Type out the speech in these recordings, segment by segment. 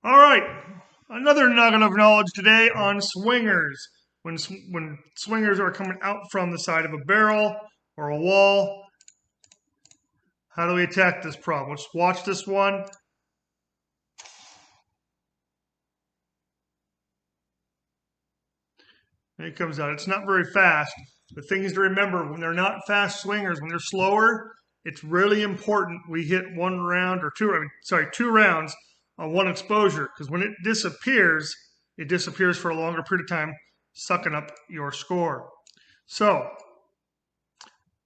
All right, another nugget of knowledge today on swingers. When swingers are coming out from the side of a barrel or a wall, how do we attack this problem? Let's watch this one. And it comes out. It's not very fast. The things to remember when they're not fast swingers, when they're slower, it's really important we hit one round or two. Two rounds on one exposure, because when it disappears for a longer period of time, sucking up your score. So,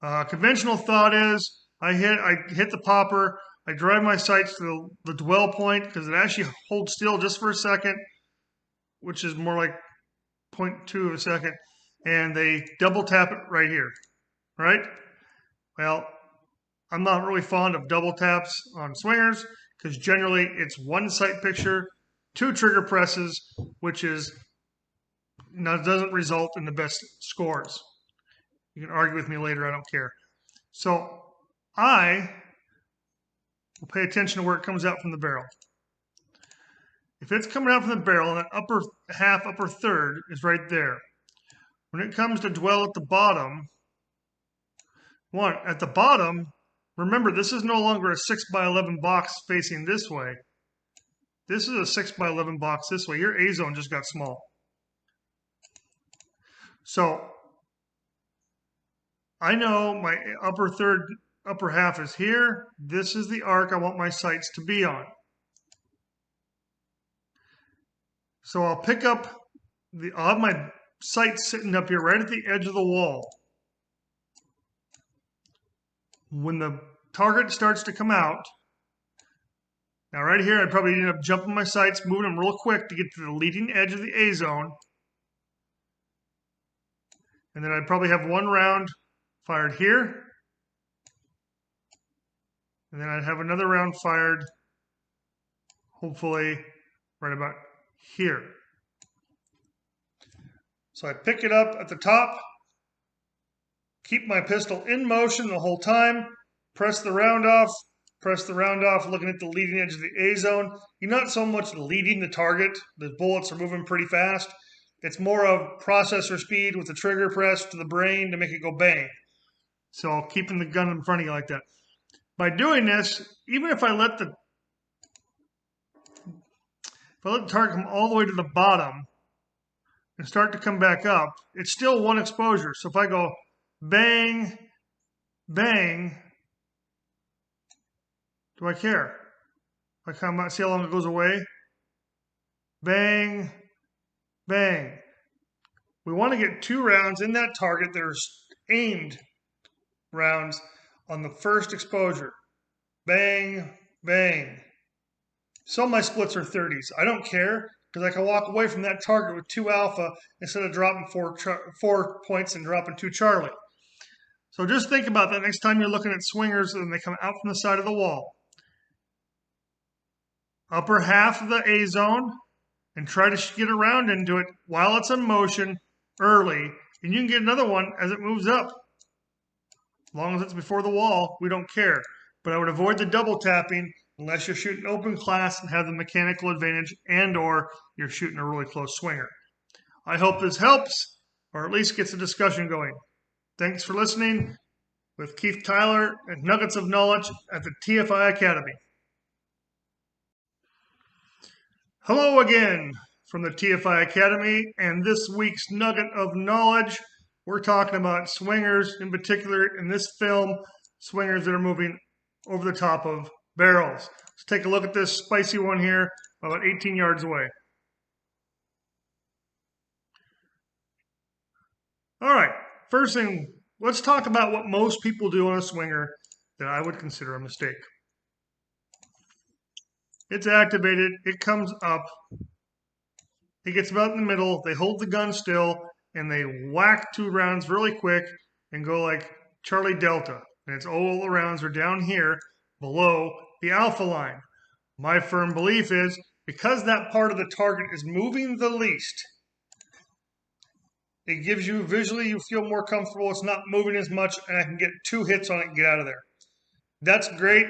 conventional thought is I hit the popper, I drive my sights to the dwell point because it actually holds still just for a second, which is more like 0.2 of a second, and they double tap it right here, right? Well, I'm not really fond of double taps on swingers because generally it's one sight picture, two trigger presses, which doesn't result in the best scores. You can argue with me later, I don't care. So I will pay attention to where it comes out from the barrel. If it's coming out from the barrel and that upper half, upper third is right there. When it comes to dwell at the bottom, at the bottom, remember this is no longer a 6x11 box facing this way. This is a 6x11 box this way. Your A zone just got small. So I know my upper half is here. This is the arc I want my sights to be on. So I'll have my sights sitting up here right at the edge of the wall. When the target starts to come out, now right here I'd probably end up jumping my sights, moving them real quick to get to the leading edge of the A zone. And then I'd probably have one round fired here. And then I'd have another round fired, hopefully right about here. So I pick it up at the top, keep my pistol in motion the whole time, press the round off, looking at the leading edge of the A zone. You're not so much leading the target. The bullets are moving pretty fast. It's more of processor speed with the trigger press to the brain to make it go bang. So keeping the gun in front of you like that. By doing this, even if I let the target come all the way to the bottom and start to come back up, it's still one exposure. So if I go bang, bang, do I care? I come out, see how long it goes away? Bang, bang. We want to get two rounds in that target. There's aimed rounds on the first exposure. Bang, bang. Some of my splits are 30s. I don't care because I can walk away from that target with 2 alpha instead of dropping 4 points and dropping 2 Charlie. So just think about that next time you're looking at swingers and they come out from the side of the wall. Upper half of the A zone and try to get around into it while it's in motion early, and you can get another one as it moves up. As long as it's before the wall, we don't care. But I would avoid the double tapping unless you're shooting open class and have the mechanical advantage and or you're shooting a really close swinger. I hope this helps or at least gets a discussion going. Thanks for listening with Keith Tyler and Nuggets of Knowledge at the TFI Academy. Hello again from the TFI Academy, and this week's Nugget of Knowledge, we're talking about swingers, in particular in this film, swingers that are moving over the top of barrels. Let's take a look at this spicy one here, about 18 yards away. All right, first thing, let's talk about what most people do on a swinger that I would consider a mistake. It's activated, it comes up, it gets about in the middle, they hold the gun still, and they whack 2 rounds really quick and go like Charlie Delta. And it's all the rounds are down here below the alpha line. My firm belief is because that part of the target is moving the least, it gives you visually, you feel more comfortable. It's not moving as much, and I can get 2 hits on it and get out of there. That's great.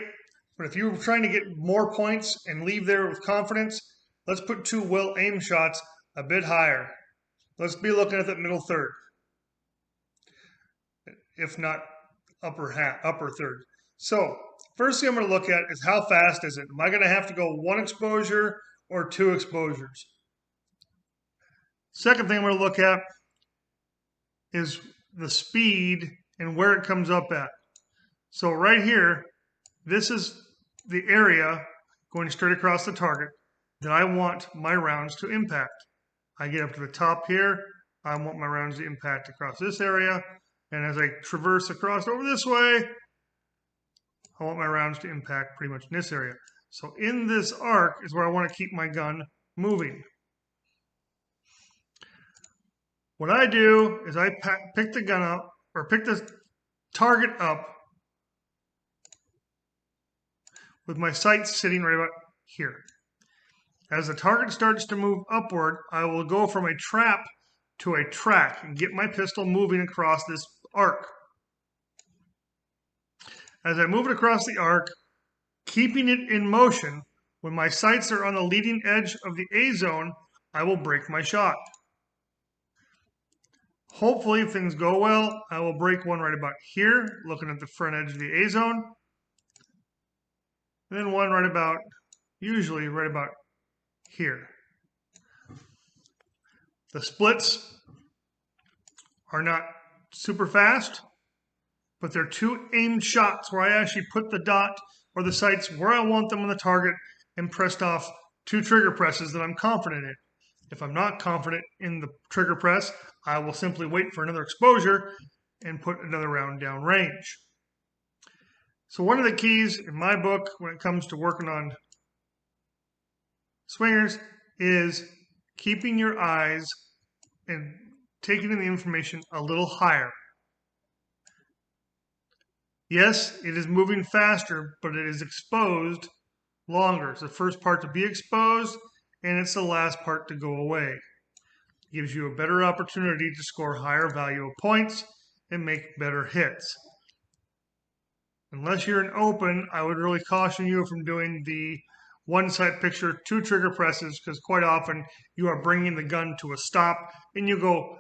But if you're trying to get more points and leave there with confidence, let's put 2 well-aimed shots a bit higher. Let's be looking at that middle third, if not upper third. So first thing I'm going to look at is how fast is it? Am I going to have to go 1 exposure or 2 exposures? Second thing I'm going to look at is the speed and where it comes up at. So right here, this is the area going straight across the target that I want my rounds to impact. I get up to the top here, I want my rounds to impact across this area, and as I traverse across over this way, I want my rounds to impact pretty much in this area. So in this arc is where I want to keep my gun moving. What I do is I pick the gun up, or pick the target up with my sights sitting right about here. As the target starts to move upward, I will go from a trap to a track and get my pistol moving across this arc. As I move it across the arc, keeping it in motion, when my sights are on the leading edge of the A zone, I will break my shot. Hopefully, if things go well, I will break one right about here, looking at the front edge of the A zone. And then one right about, usually right about here. The splits are not super fast, but they're 2 aimed shots where I actually put the dot or the sights where I want them on the target and pressed off 2 trigger presses that I'm confident in. If I'm not confident in the trigger press, I will simply wait for another exposure and put another round down range. So one of the keys in my book when it comes to working on swingers is keeping your eyes and taking in the information a little higher. Yes, it is moving faster, but it is exposed longer. It's the first part to be exposed, and it's the last part to go away. It gives you a better opportunity to score higher value of points and make better hits. Unless you're an open, I would really caution you from doing the 1 sight picture, 2 trigger presses, because quite often you are bringing the gun to a stop and you go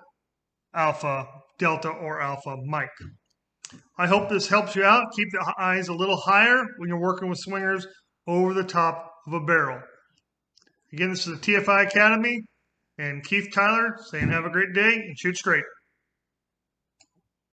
alpha, delta, or alpha Mike. I hope this helps you out. Keep the eyes a little higher when you're working with swingers over the top of a barrel. Again, this is the TFI Academy and Keith Tyler saying have a great day and shoot straight.